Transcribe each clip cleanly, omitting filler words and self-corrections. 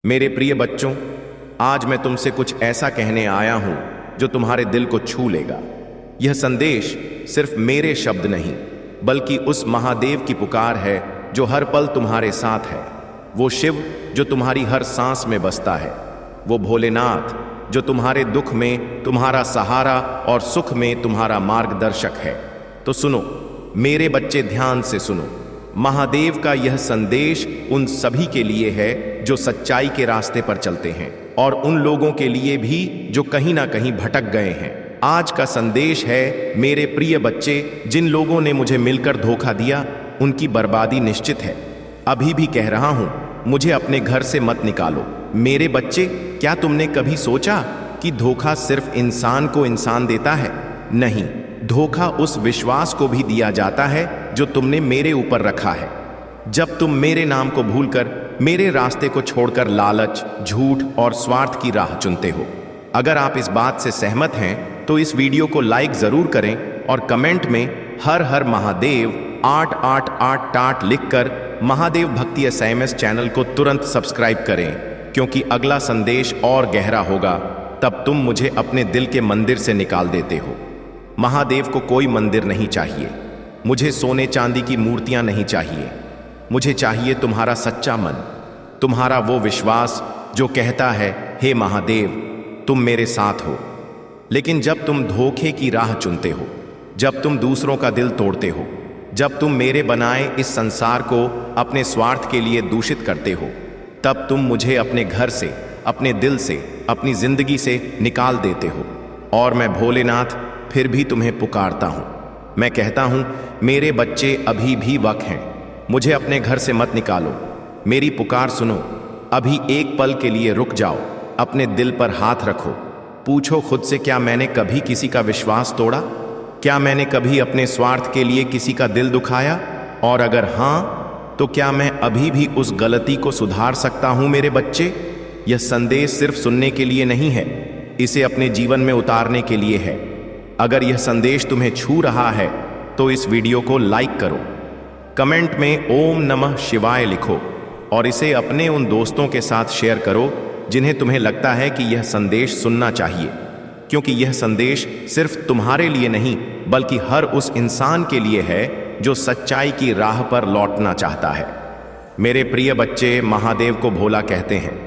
मेरे प्रिय बच्चों, आज मैं तुमसे कुछ ऐसा कहने आया हूं जो तुम्हारे दिल को छू लेगा। यह संदेश सिर्फ मेरे शब्द नहीं, बल्कि उस महादेव की पुकार है जो हर पल तुम्हारे साथ है। वो शिव जो तुम्हारी हर सांस में बसता है, वो भोलेनाथ जो तुम्हारे दुख में तुम्हारा सहारा और सुख में तुम्हारा मार्गदर्शक है। तो सुनो मेरे बच्चे, ध्यान से सुनो। महादेव का यह संदेश उन सभी के लिए है जो सच्चाई के रास्ते पर चलते हैं, और उन लोगों के लिए भी जो कहीं ना कहीं भटक गए हैं। आज का संदेश है, मेरे प्रिय बच्चे, जिन लोगों ने मुझे मिलकर धोखा दिया उनकी बर्बादी निश्चित है। अभी भी कह रहा हूं, मुझे अपने घर से मत निकालो। मेरे बच्चे, क्या तुमने कभी सोचा कि धोखा सिर्फ इंसान को इंसान देता है? नहीं, धोखा उस विश्वास को भी दिया जाता है जो तुमने मेरे ऊपर रखा है। जब तुम मेरे नाम को भूलकर मेरे रास्ते को छोड़कर लालच, झूठ और स्वार्थ की राह चुनते हो। अगर आप इस बात से सहमत हैं तो इस वीडियो को लाइक जरूर करें और कमेंट में हर हर महादेव 888 लिखकर महादेव भक्ति SMS चैनल को तुरंत सब्सक्राइब करें, क्योंकि अगला संदेश और गहरा होगा। तब तुम मुझे अपने दिल के मंदिर से निकाल देते हो। महादेव को कोई मंदिर नहीं चाहिए, मुझे सोने चांदी की मूर्तियां नहीं चाहिए। मुझे चाहिए तुम्हारा सच्चा मन, तुम्हारा वो विश्वास जो कहता है, हे महादेव तुम मेरे साथ हो। लेकिन जब तुम धोखे की राह चुनते हो, जब तुम दूसरों का दिल तोड़ते हो, जब तुम मेरे बनाए इस संसार को अपने स्वार्थ के लिए दूषित करते हो, तब तुम मुझे अपने घर से, अपने दिल से, अपनी जिंदगी से निकाल देते हो। और मैं भोलेनाथ फिर भी तुम्हें पुकारता हूं। मैं कहता हूं, मेरे बच्चे, अभी भी वक्त है, मुझे अपने घर से मत निकालो। मेरी पुकार सुनो। अभी एक पल के लिए रुक जाओ, अपने दिल पर हाथ रखो। पूछो खुद से, क्या मैंने कभी किसी का विश्वास तोड़ा? क्या मैंने कभी अपने स्वार्थ के लिए किसी का दिल दुखाया? और अगर हां, तो क्या मैं अभी भी उस गलती को सुधार सकता हूं? मेरे बच्चे, यह संदेश सिर्फ सुनने के लिए नहीं है, इसे अपने जीवन में उतारने के लिए है। अगर यह संदेश तुम्हें छू रहा है तो इस वीडियो को लाइक करो, कमेंट में ओम नमः शिवाय लिखो और इसे अपने उन दोस्तों के साथ शेयर करो जिन्हें तुम्हें लगता है कि यह संदेश सुनना चाहिए, क्योंकि यह संदेश सिर्फ तुम्हारे लिए नहीं, बल्कि हर उस इंसान के लिए है जो सच्चाई की राह पर लौटना चाहता है। मेरे प्रिय बच्चे, महादेव को भोला कहते हैं,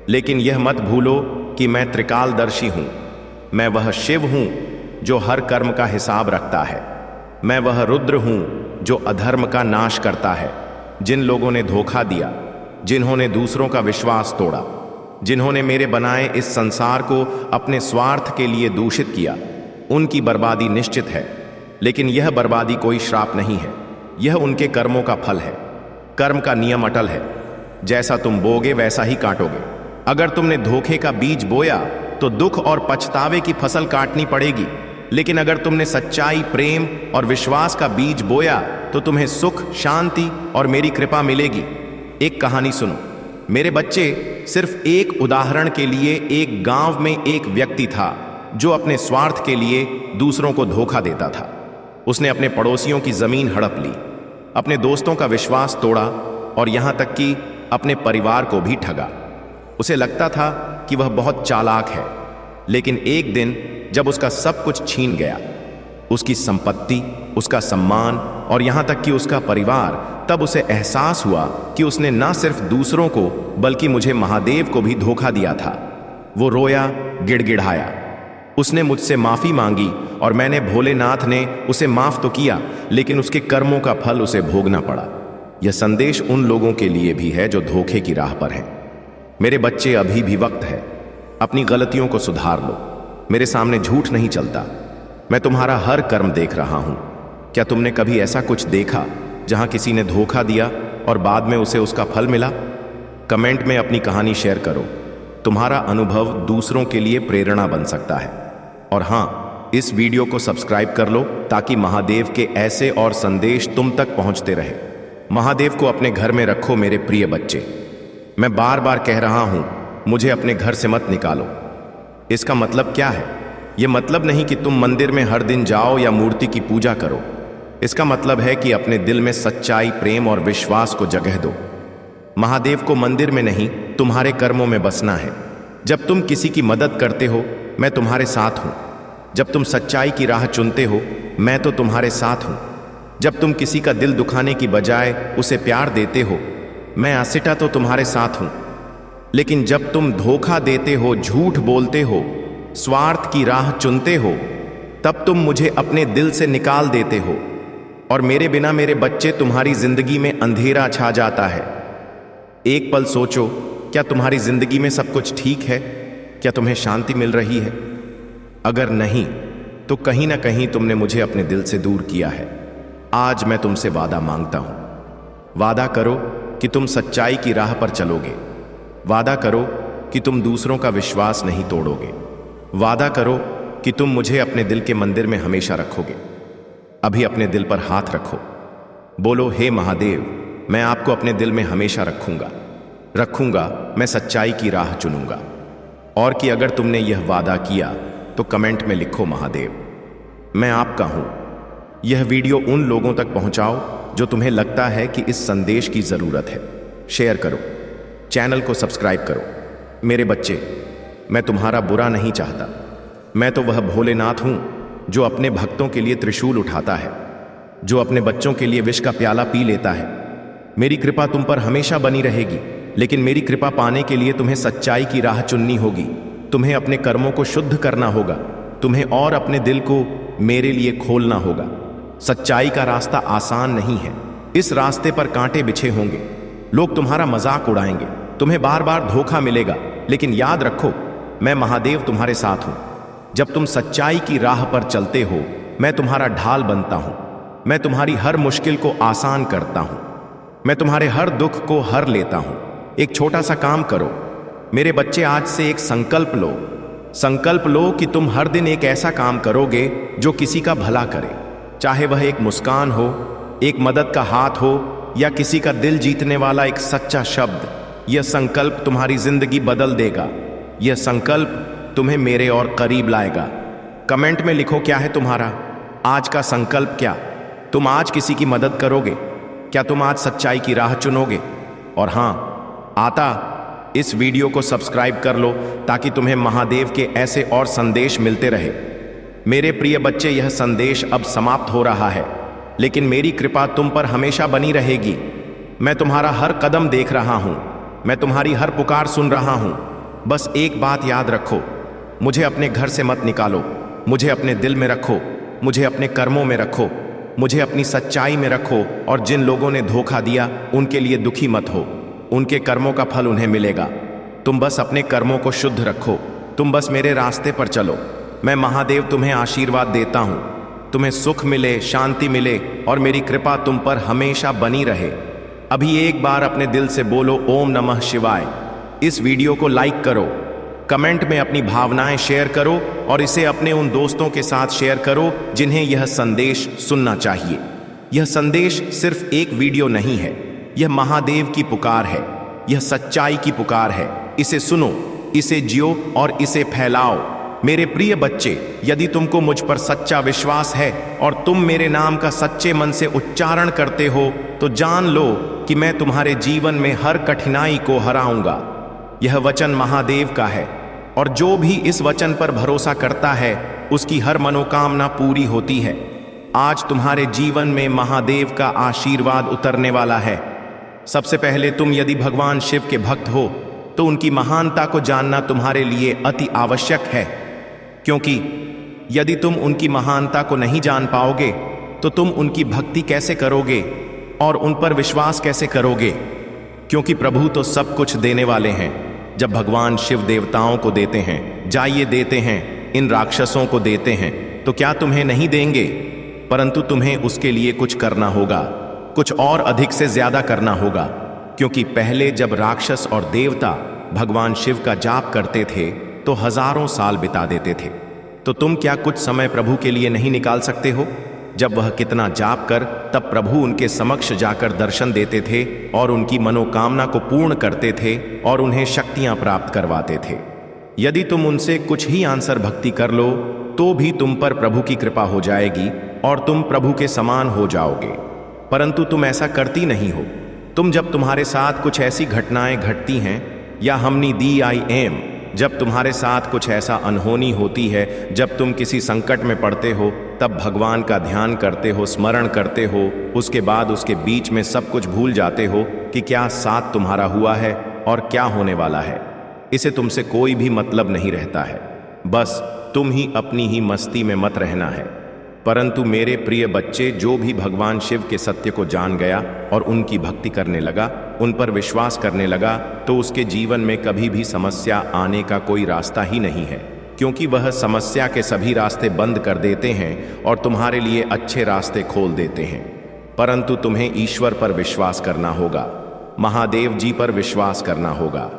लेकिन यह मत भूलो कि मैं त्रिकालदर्शी हूं। मैं वह शिव हूं जो हर कर्म का हिसाब रखता है। मैं वह रुद्र हूं जो अधर्म का नाश करता है। जिन लोगों ने धोखा दिया, जिन्होंने दूसरों का विश्वास तोड़ा, जिन्होंने मेरे बनाए इस संसार को अपने स्वार्थ के लिए दूषित किया, उनकी बर्बादी निश्चित है। लेकिन यह बर्बादी कोई श्राप नहीं है, यह उनके कर्मों का फल है। कर्म का नियम अटल है, जैसा तुम बोगे वैसा ही काटोगे। अगर तुमने धोखे का बीज बोया तो दुख और पछतावे की फसल काटनी पड़ेगी, लेकिन अगर तुमने सच्चाई, प्रेम और विश्वास का बीज बोया तो तुम्हें सुख, शांति और मेरी कृपा मिलेगी। एक कहानी सुनो मेरे बच्चे। सिर्फ एक उदाहरण के लिए, एक गांव में एक व्यक्ति था जो अपने स्वार्थ के लिए दूसरों को धोखा देता था। उसने अपने पड़ोसियों की जमीन हड़प ली, अपने दोस्तों का विश्वास तोड़ा और यहां तक कि अपने परिवार को भी ठगा। उसे लगता था कि वह बहुत चालाक है, लेकिन एक दिन जब उसका सब कुछ छीन गया, उसकी संपत्ति, उसका सम्मान और यहां तक कि उसका परिवार, तब उसे एहसास हुआ कि उसने न सिर्फ दूसरों को बल्कि मुझे, महादेव को भी धोखा दिया था। वो रोया, गिड़गिड़ाया, उसने मुझसे माफी मांगी और मैंने, भोलेनाथ ने उसे माफ तो किया, लेकिन उसके कर्मों का फल उसे भोगना पड़ा। यह संदेश उन लोगों के लिए भी है जो धोखे की राह पर हैं। मेरे बच्चे, अभी भी वक्त है, अपनी गलतियों को सुधार लो। मेरे सामने झूठ नहीं चलता, मैं तुम्हारा हर कर्म देख रहा हूं। क्या तुमने कभी ऐसा कुछ देखा जहां किसी ने धोखा दिया और बाद में उसे उसका फल मिला? कमेंट में अपनी कहानी शेयर करो। तुम्हारा अनुभव दूसरों के लिए प्रेरणा बन सकता है। और हां, इस वीडियो को सब्सक्राइब कर लो ताकि महादेव के ऐसे और संदेश तुम तक पहुंचते रहे। महादेव को अपने घर में रखो मेरे प्रिय बच्चे। मैं बार बार कह रहा हूं, मुझे अपने घर से मत निकालो। इसका मतलब क्या है? यह मतलब नहीं कि तुम मंदिर में हर दिन जाओ या मूर्ति की पूजा करो। इसका मतलब है कि अपने दिल में सच्चाई, प्रेम और विश्वास को जगह दो। महादेव को मंदिर में नहीं, तुम्हारे कर्मों में बसना है। जब तुम किसी की मदद करते हो, मैं तुम्हारे साथ हूं। जब तुम सच्चाई की राह चुनते हो, मैं तो तुम्हारे साथ हूं। जब तुम किसी का दिल दुखाने की बजाय उसे प्यार देते हो, मैं आसिटा तो तुम्हारे साथ हूं। लेकिन जब तुम धोखा देते हो, झूठ बोलते हो, स्वार्थ की राह चुनते हो, तब तुम मुझे अपने दिल से निकाल देते हो और मेरे बिना मेरे बच्चे तुम्हारी जिंदगी में अंधेरा छा जाता है। एक पल सोचो, क्या तुम्हारी जिंदगी में सब कुछ ठीक है? क्या तुम्हें शांति मिल रही है? अगर नहीं, तो कहीं ना कहीं तुमने मुझे अपने दिल से दूर किया है। आज मैं तुमसे वादा मांगता हूं। वादा करो कि तुम सच्चाई की राह पर चलोगे। वादा करो कि तुम दूसरों का विश्वास नहीं तोड़ोगे। वादा करो कि तुम मुझे अपने दिल के मंदिर में हमेशा रखोगे। अभी अपने दिल पर हाथ रखो। बोलो, हे महादेव, मैं आपको अपने दिल में हमेशा रखूंगा। मैं सच्चाई की राह चुनूंगा। और कि अगर तुमने यह वादा किया तो कमेंट में लिखो, महादेव, मैं आपका हूं। यह वीडियो उन लोगों तक पहुंचाओ जो तुम्हें लगता है कि इस संदेश की जरूरत है। शेयर करो, चैनल को सब्सक्राइब करो। मेरे बच्चे, मैं तुम्हारा बुरा नहीं चाहता। मैं तो वह भोलेनाथ हूं जो अपने भक्तों के लिए त्रिशूल उठाता है, जो अपने बच्चों के लिए विष का प्याला पी लेता है। मेरी कृपा तुम पर हमेशा बनी रहेगी, लेकिन मेरी कृपा पाने के लिए तुम्हें सच्चाई की राह चुननी होगी। तुम्हें अपने कर्मों को शुद्ध करना होगा। तुम्हें और अपने दिल को मेरे लिए खोलना होगा। सच्चाई का रास्ता आसान नहीं है। इस रास्ते पर कांटे बिछे होंगे। लोग तुम्हारा मजाक उड़ाएंगे, तुम्हें बार बार धोखा मिलेगा, लेकिन याद रखो, मैं महादेव तुम्हारे साथ हूं। जब तुम सच्चाई की राह पर चलते हो, मैं तुम्हारा ढाल बनता हूं। मैं तुम्हारी हर मुश्किल को आसान करता हूं। मैं तुम्हारे हर दुख को हर लेता हूं। एक छोटा सा काम करो मेरे बच्चे, आज से एक संकल्प लो। संकल्प लो कि तुम हर दिन एक ऐसा काम करोगे जो किसी का भला करे। चाहे वह एक मुस्कान हो, एक मदद का हाथ हो, या किसी का दिल जीतने वाला एक सच्चा शब्द। यह संकल्प तुम्हारी जिंदगी बदल देगा। यह संकल्प तुम्हें मेरे और करीब लाएगा। कमेंट में लिखो, क्या है तुम्हारा आज का संकल्प? क्या तुम आज किसी की मदद करोगे? क्या तुम आज सच्चाई की राह चुनोगे? और हां, इस वीडियो को सब्सक्राइब कर लो ताकि तुम्हें महादेव के ऐसे और संदेश मिलते रहे। मेरे प्रिय बच्चे, यह संदेश अब समाप्त हो रहा है, लेकिन मेरी कृपा तुम पर हमेशा बनी रहेगी। मैं तुम्हारा हर कदम देख रहा हूं। मैं तुम्हारी हर पुकार सुन रहा हूं। बस एक बात याद रखो, मुझे अपने घर से मत निकालो। मुझे अपने दिल में रखो। मुझे अपने कर्मों में रखो। मुझे अपनी सच्चाई में रखो। और जिन लोगों ने धोखा दिया, उनके लिए दुखी मत हो। उनके कर्मों का फल उन्हें मिलेगा। तुम बस अपने कर्मों को शुद्ध रखो। तुम बस मेरे रास्ते पर चलो। मैं महादेव तुम्हें आशीर्वाद देता हूं। तुम्हें सुख मिले, शांति मिले और मेरी कृपा तुम पर हमेशा बनी रहे। अभी एक बार अपने दिल से बोलो, ओम नमः शिवाय। इस वीडियो को लाइक करो, कमेंट में अपनी भावनाएं शेयर करो और इसे अपने उन दोस्तों के साथ शेयर करो जिन्हें यह संदेश सुनना चाहिए। यह संदेश सिर्फ एक वीडियो नहीं है, यह महादेव की पुकार है। यह सच्चाई की पुकार है। इसे सुनो, इसे जियो और इसे फैलाओ। मेरे प्रिय बच्चे, यदि तुमको मुझ पर सच्चा विश्वास है और तुम मेरे नाम का सच्चे मन से उच्चारण करते हो, तो जान लो कि मैं तुम्हारे जीवन में हर कठिनाई को हराऊंगा। यह वचन महादेव का है और जो भी इस वचन पर भरोसा करता है, उसकी हर मनोकामना पूरी होती है। आज तुम्हारे जीवन में महादेव का आशीर्वाद उतरने वाला है। सबसे पहले, तुम यदि भगवान शिव के भक्त हो तो उनकी महानता को जानना तुम्हारे लिए अति आवश्यक है, क्योंकि यदि तुम उनकी महानता को नहीं जान पाओगे तो तुम उनकी भक्ति कैसे करोगे और उन पर विश्वास कैसे करोगे? क्योंकि प्रभु तो सब कुछ देने वाले हैं। जब भगवान शिव देवताओं को देते हैं, जाइए देते हैं, इन राक्षसों को देते हैं, तो क्या तुम्हें नहीं देंगे? परंतु तुम्हें उसके लिए कुछ करना होगा, कुछ और अधिक से ज्यादा करना होगा। क्योंकि पहले जब राक्षस और देवता भगवान शिव का जाप करते थे तो हजारों साल बिता देते थे। तो तुम क्या कुछ समय प्रभु के लिए नहीं निकाल सकते हो? जब वह कितना जाप कर, तब प्रभु उनके समक्ष जाकर दर्शन देते थे और उनकी मनोकामना को पूर्ण करते थे और उन्हें शक्तियां प्राप्त करवाते थे। यदि तुम उनसे कुछ ही आंसर भक्ति कर लो तो भी तुम पर प्रभु की कृपा हो जाएगी और तुम प्रभु के समान हो जाओगे। परंतु तुम ऐसा करती नहीं हो। जब तुम्हारे साथ कुछ ऐसी घटनाएं घटती हैं या हमनी दी आई एम। जब तुम्हारे साथ कुछ ऐसा अनहोनी होती है, जब तुम किसी संकट में पड़ते हो, तब भगवान का ध्यान करते हो, स्मरण करते हो, उसके बाद उसके बीच में सब कुछ भूल जाते हो कि क्या साथ तुम्हारा हुआ है और क्या होने वाला है। इसे तुमसे कोई भी मतलब नहीं रहता है, बस तुम ही अपनी ही मस्ती में मत रहना है। परंतु मेरे प्रिय बच्चे, जो भी भगवान शिव के सत्य को जान गया और उनकी भक्ति करने लगा, उन पर विश्वास करने लगा, तो उसके जीवन में कभी भी समस्या आने का कोई रास्ता ही नहीं है, क्योंकि वह समस्या के सभी रास्ते बंद कर देते हैं और तुम्हारे लिए अच्छे रास्ते खोल देते हैं। परंतु तुम्हें ईश्वर पर विश्वास करना होगा, महादेव जी पर विश्वास करना होगा।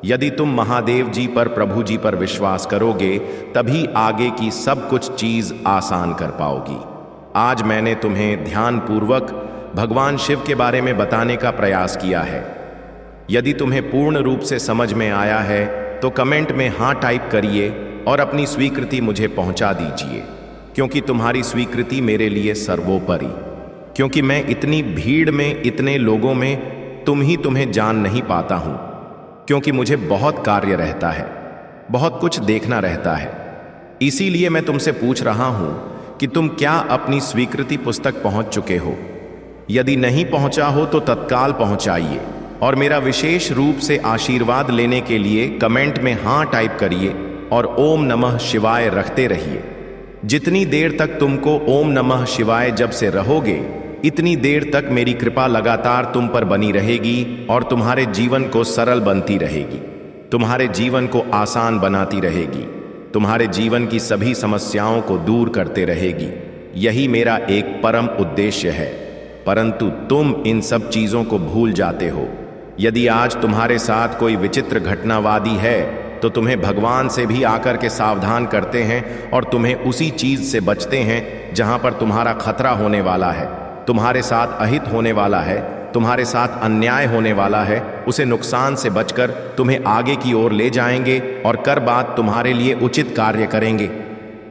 यदि तुम महादेव जी पर, प्रभु जी पर विश्वास करोगे, तभी आगे की सब कुछ चीज आसान कर पाओगी। आज मैंने तुम्हें ध्यानपूर्वक भगवान शिव के बारे में बताने का प्रयास किया है। यदि तुम्हें पूर्ण रूप से समझ में आया है तो कमेंट में हाँ टाइप करिए और अपनी स्वीकृति मुझे पहुंचा दीजिए, क्योंकि तुम्हारी स्वीकृति मेरे लिए सर्वोपरि। क्योंकि मैं इतनी भीड़ में, इतने लोगों में तुम्हें जान नहीं पाता हूं, क्योंकि मुझे बहुत कार्य रहता है, बहुत कुछ देखना रहता है। इसीलिए मैं तुमसे पूछ रहा हूं कि तुम क्या अपनी स्वीकृति पुस्तक पहुंच चुके हो? यदि नहीं पहुंचा हो तो तत्काल पहुंचाइए और मेरा विशेष रूप से आशीर्वाद लेने के लिए कमेंट में हाँ टाइप करिए और ओम नमः शिवाय रखते रहिए। जितनी देर तक तुमको ओम नमः शिवाय जब से रहोगे, इतनी देर तक मेरी कृपा लगातार तुम पर बनी रहेगी और तुम्हारे जीवन को सरल बनती रहेगी, तुम्हारे जीवन को आसान बनाती रहेगी, तुम्हारे जीवन की सभी समस्याओं को दूर करते रहेगी। यही मेरा एक परम उद्देश्य है। परंतु तुम इन सब चीजों को भूल जाते हो। यदि आज तुम्हारे साथ कोई विचित्र घटनावादी है तो तुम्हें भगवान से भी आकर के सावधान करते हैं और तुम्हें उसी चीज से बचते हैं जहां पर तुम्हारा खतरा होने वाला है, तुम्हारे साथ अहित होने वाला है, तुम्हारे साथ अन्याय होने वाला है। उसे नुकसान से बचकर तुम्हें आगे की ओर ले जाएंगे और कर बात तुम्हारे लिए उचित कार्य करेंगे।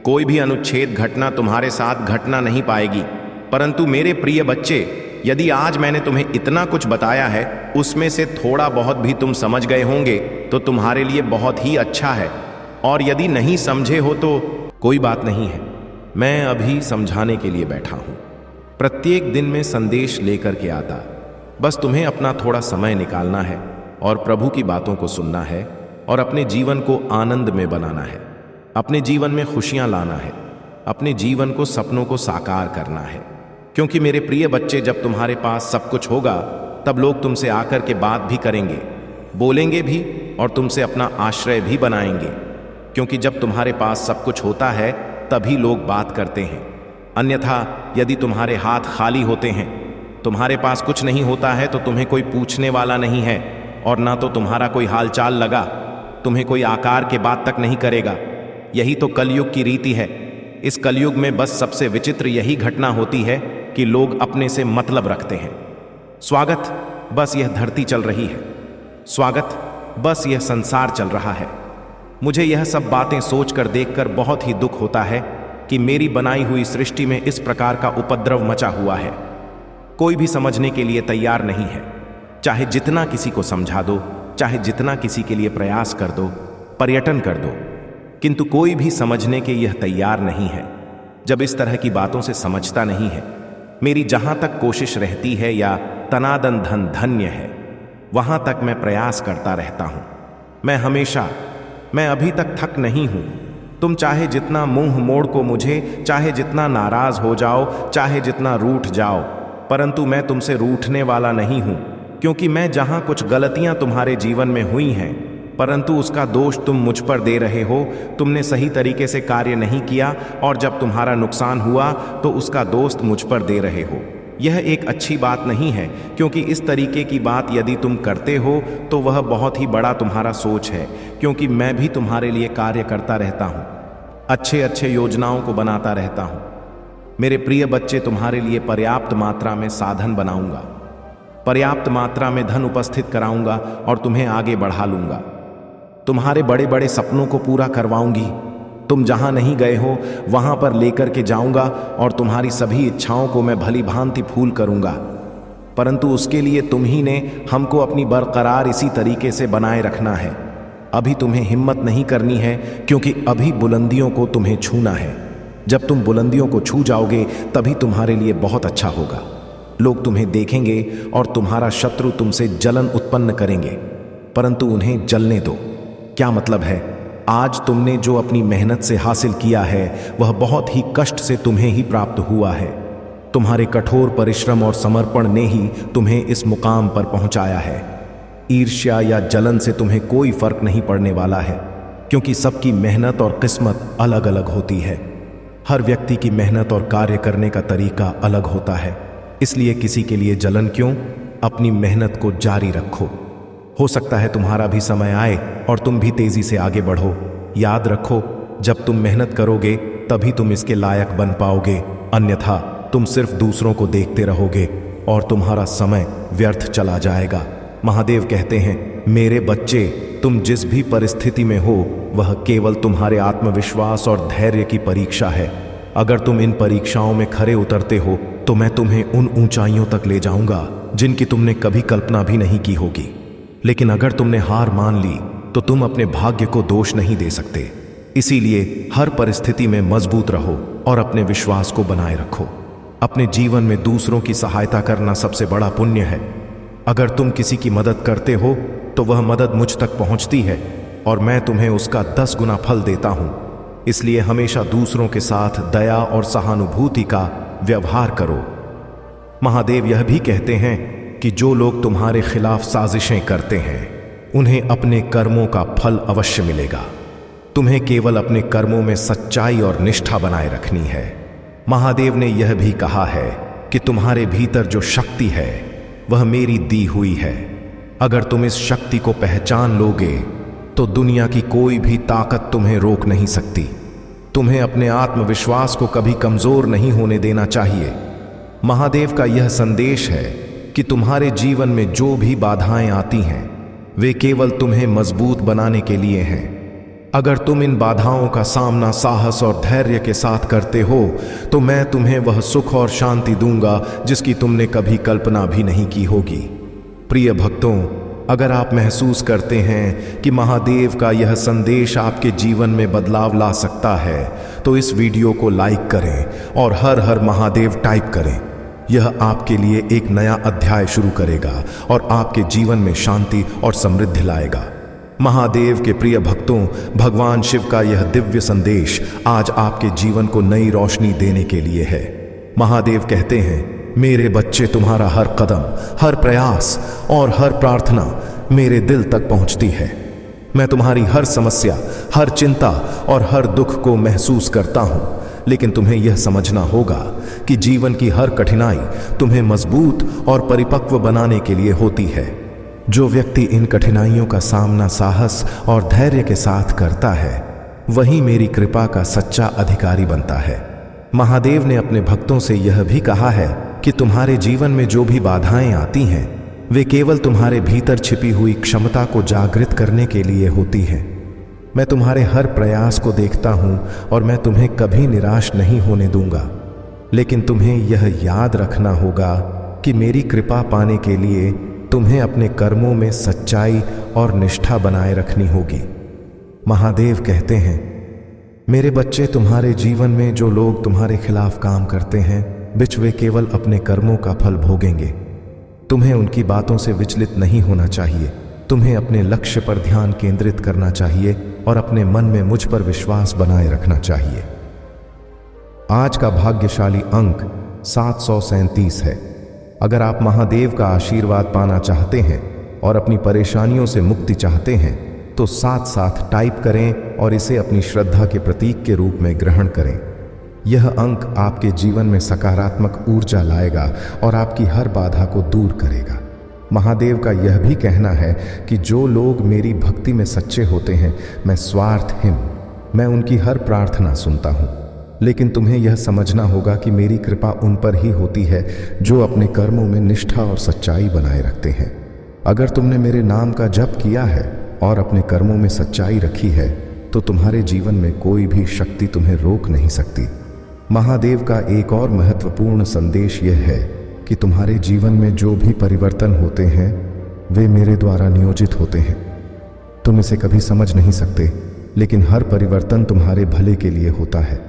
कोई भी अनुच्छेद घटना तुम्हारे साथ घटना नहीं पाएगी। परंतु मेरे प्रिय बच्चे, यदि आज मैंने तुम्हें इतना कुछ बताया है, उसमें से थोड़ा बहुत भी तुम समझ गए होंगे तो तुम्हारे लिए बहुत ही अच्छा है। और यदि नहीं समझे हो तो कोई बात नहीं है, मैं अभी समझाने के लिए बैठा हूं। प्रत्येक दिन में संदेश लेकर के आता, बस तुम्हें अपना थोड़ा समय निकालना है और प्रभु की बातों को सुनना है और अपने जीवन को आनंद में बनाना है, अपने जीवन में खुशियां लाना है, अपने जीवन को, सपनों को साकार करना है। क्योंकि मेरे प्रिय बच्चे, जब तुम्हारे पास सब कुछ होगा तब लोग तुमसे आकर के बात भी करेंगे, बोलेंगे भी और तुमसे अपना आश्रय भी बनाएंगे। क्योंकि जब तुम्हारे पास सब कुछ होता है तभी लोग बात करते हैं। अन्यथा यदि तुम्हारे हाथ खाली होते हैं, तुम्हारे पास कुछ नहीं होता है, तो तुम्हें कोई पूछने वाला नहीं है और ना तो तुम्हारा कोई हालचाल लगा, तुम्हें कोई आकार के बात तक नहीं करेगा। यही तो कलयुग की रीति है। इस कलयुग में बस सबसे विचित्र यही घटना होती है कि लोग अपने से मतलब रखते हैं। स्वागत, बस यह धरती चल रही है। स्वागत, बस यह संसार चल रहा है। मुझे यह सब बातें सोचकर, देखकर बहुत ही दुख होता है कि मेरी बनाई हुई सृष्टि में इस प्रकार का उपद्रव मचा हुआ है। कोई भी समझने के लिए तैयार नहीं है। चाहे जितना किसी को समझा दो, चाहे जितना किसी के लिए प्रयास कर दो, पर्यटन कर दो, किंतु कोई भी समझने के यह तैयार नहीं है। जब इस तरह की बातों से समझता नहीं है, मेरी जहां तक कोशिश रहती है या तनादन धन धन्य है, वहां तक मैं प्रयास करता रहता हूं। मैं अभी तक थक नहीं हूं। तुम चाहे जितना मुंह मोड़ को मुझे, चाहे जितना नाराज हो जाओ, चाहे जितना रूठ जाओ, परंतु मैं तुमसे रूठने वाला नहीं हूं। क्योंकि मैं जहां कुछ गलतियां तुम्हारे जीवन में हुई हैं, परंतु उसका दोष तुम मुझ पर दे रहे हो। तुमने सही तरीके से कार्य नहीं किया और जब तुम्हारा नुकसान हुआ तो उसका दोष मुझ पर दे रहे हो। यह एक अच्छी बात नहीं है, क्योंकि इस तरीके की बात यदि तुम करते हो तो वह बहुत ही बड़ा तुम्हारा सोच है। क्योंकि मैं भी तुम्हारे लिए कार्य करता रहता हूँ, अच्छे अच्छे योजनाओं को बनाता रहता हूँ। मेरे प्रिय बच्चे, तुम्हारे लिए पर्याप्त मात्रा में साधन बनाऊंगा, पर्याप्त मात्रा में धन उपस्थित कराऊंगा और तुम्हें आगे बढ़ा लूंगा। तुम्हारे बड़े बड़े सपनों को पूरा करवाऊंगी। तुम जहां नहीं गए हो वहां पर लेकर के जाऊंगा और तुम्हारी सभी इच्छाओं को मैं भली भांति फूल करूंगा। परंतु उसके लिए तुम ही ने हमको अपनी बरकरार इसी तरीके से बनाए रखना है। अभी तुम्हें हिम्मत नहीं करनी है, क्योंकि अभी बुलंदियों को तुम्हें छूना है। जब तुम बुलंदियों को छू जाओगे तभी तुम्हारे लिए बहुत अच्छा होगा। लोग तुम्हें देखेंगे और तुम्हारा शत्रु तुमसे जलन उत्पन्न करेंगे, परंतु उन्हें जलने दो। क्या मतलब है? आज तुमने जो अपनी मेहनत से हासिल किया है वह बहुत ही कष्ट से तुम्हें ही प्राप्त हुआ है। तुम्हारे कठोर परिश्रम और समर्पण ने ही तुम्हें इस मुकाम पर पहुंचाया है। ईर्ष्या या जलन से तुम्हें कोई फर्क नहीं पड़ने वाला है, क्योंकि सबकी मेहनत और किस्मत अलग अलग होती है। हर व्यक्ति की मेहनत और कार्य करने का तरीका अलग होता है, इसलिए किसी के लिए जलन क्यों? अपनी मेहनत को जारी रखो। हो सकता है तुम्हारा भी समय आए और तुम भी तेजी से आगे बढ़ो। याद रखो, जब तुम मेहनत करोगे तभी तुम इसके लायक बन पाओगे, अन्यथा तुम सिर्फ दूसरों को देखते रहोगे और तुम्हारा समय व्यर्थ चला जाएगा। महादेव कहते हैं, मेरे बच्चे, तुम जिस भी परिस्थिति में हो वह केवल तुम्हारे आत्मविश्वास और धैर्य की परीक्षा है। अगर तुम इन परीक्षाओं में खरे उतरते हो तो मैं तुम्हें उन ऊंचाइयों तक ले जाऊंगा जिनकी तुमने कभी कल्पना भी नहीं की होगी। लेकिन अगर तुमने हार मान ली तो तुम अपने भाग्य को दोष नहीं दे सकते। इसीलिए हर परिस्थिति में मजबूत रहो और अपने विश्वास को बनाए रखो। अपने जीवन में दूसरों की सहायता करना सबसे बड़ा पुण्य है। अगर तुम किसी की मदद करते हो तो वह मदद मुझ तक पहुंचती है और मैं तुम्हें उसका 10 गुना फल देता हूं। इसलिए हमेशा दूसरों के साथ दया और सहानुभूति का व्यवहार करो। महादेव यह भी कहते हैं कि जो लोग तुम्हारे खिलाफ साजिशें करते हैं उन्हें अपने कर्मों का फल अवश्य मिलेगा। तुम्हें केवल अपने कर्मों में सच्चाई और निष्ठा बनाए रखनी है। महादेव ने यह भी कहा है कि तुम्हारे भीतर जो शक्ति है वह मेरी दी हुई है। अगर तुम इस शक्ति को पहचान लोगे तो दुनिया की कोई भी ताकत तुम्हें रोक नहीं सकती। तुम्हें अपने आत्मविश्वास को कभी कमजोर नहीं होने देना चाहिए। महादेव का यह संदेश है कि तुम्हारे जीवन में जो भी बाधाएं आती हैं वे केवल तुम्हें मजबूत बनाने के लिए हैं। अगर तुम इन बाधाओं का सामना साहस और धैर्य के साथ करते हो तो मैं तुम्हें वह सुख और शांति दूंगा जिसकी तुमने कभी कल्पना भी नहीं की होगी। प्रिय भक्तों, अगर आप महसूस करते हैं कि महादेव का यह संदेश आपके जीवन में बदलाव ला सकता है तो इस वीडियो को लाइक करें और हर हर महादेव टाइप करें। यह आपके लिए एक नया अध्याय शुरू करेगा और आपके जीवन में शांति और समृद्धि लाएगा। महादेव के प्रिय भक्तों, भगवान शिव का यह दिव्य संदेश आज आपके जीवन को नई रोशनी देने के लिए है। महादेव कहते हैं, मेरे बच्चे, तुम्हारा हर कदम, हर प्रयास और हर प्रार्थना मेरे दिल तक पहुंचती है। मैं तुम्हारी हर समस्या, हर चिंता और हर दुख को महसूस करता हूं, लेकिन तुम्हें यह समझना होगा कि जीवन की हर कठिनाई तुम्हें मजबूत और परिपक्व बनाने के लिए होती है। जो व्यक्ति इन कठिनाइयों का सामना साहस और धैर्य के साथ करता है वही मेरी कृपा का सच्चा अधिकारी बनता है। महादेव ने अपने भक्तों से यह भी कहा है कि तुम्हारे जीवन में जो भी बाधाएं आती हैं वे केवल तुम्हारे भीतर छिपी हुई क्षमता को जागृत करने के लिए होती हैं। मैं तुम्हारे हर प्रयास को देखता हूं और मैं तुम्हें कभी निराश नहीं होने दूंगा, लेकिन तुम्हें यह याद रखना होगा कि मेरी कृपा पाने के लिए तुम्हें अपने कर्मों में सच्चाई और निष्ठा बनाए रखनी होगी। महादेव कहते हैं, मेरे बच्चे, तुम्हारे जीवन में जो लोग तुम्हारे खिलाफ काम करते हैं बिच वे केवल अपने कर्मों का फल भोगेंगे। तुम्हें उनकी बातों से विचलित नहीं होना चाहिए। तुम्हें अपने लक्ष्य पर ध्यान केंद्रित करना चाहिए और अपने मन में मुझ पर विश्वास बनाए रखना चाहिए। आज का भाग्यशाली अंक 737 है। अगर आप महादेव का आशीर्वाद पाना चाहते हैं और अपनी परेशानियों से मुक्ति चाहते हैं तो साथ साथ टाइप करें और इसे अपनी श्रद्धा के प्रतीक के रूप में ग्रहण करें। यह अंक आपके जीवन में सकारात्मक ऊर्जा लाएगा और आपकी हर बाधा को दूर करेगा। महादेव का यह भी कहना है कि जो लोग मेरी भक्ति में सच्चे होते हैं मैं स्वार्थहीन, मैं उनकी हर प्रार्थना सुनता हूँ। लेकिन तुम्हें यह समझना होगा कि मेरी कृपा उन पर ही होती है जो अपने कर्मों में निष्ठा और सच्चाई बनाए रखते हैं। अगर तुमने मेरे नाम का जप किया है और अपने कर्मों में सच्चाई रखी है तो तुम्हारे जीवन में कोई भी शक्ति तुम्हें रोक नहीं सकती। महादेव का एक और महत्वपूर्ण संदेश यह है कि तुम्हारे जीवन में जो भी परिवर्तन होते हैं वे मेरे द्वारा नियोजित होते हैं। तुम इसे कभी समझ नहीं सकते, लेकिन हर परिवर्तन तुम्हारे भले के लिए होता है।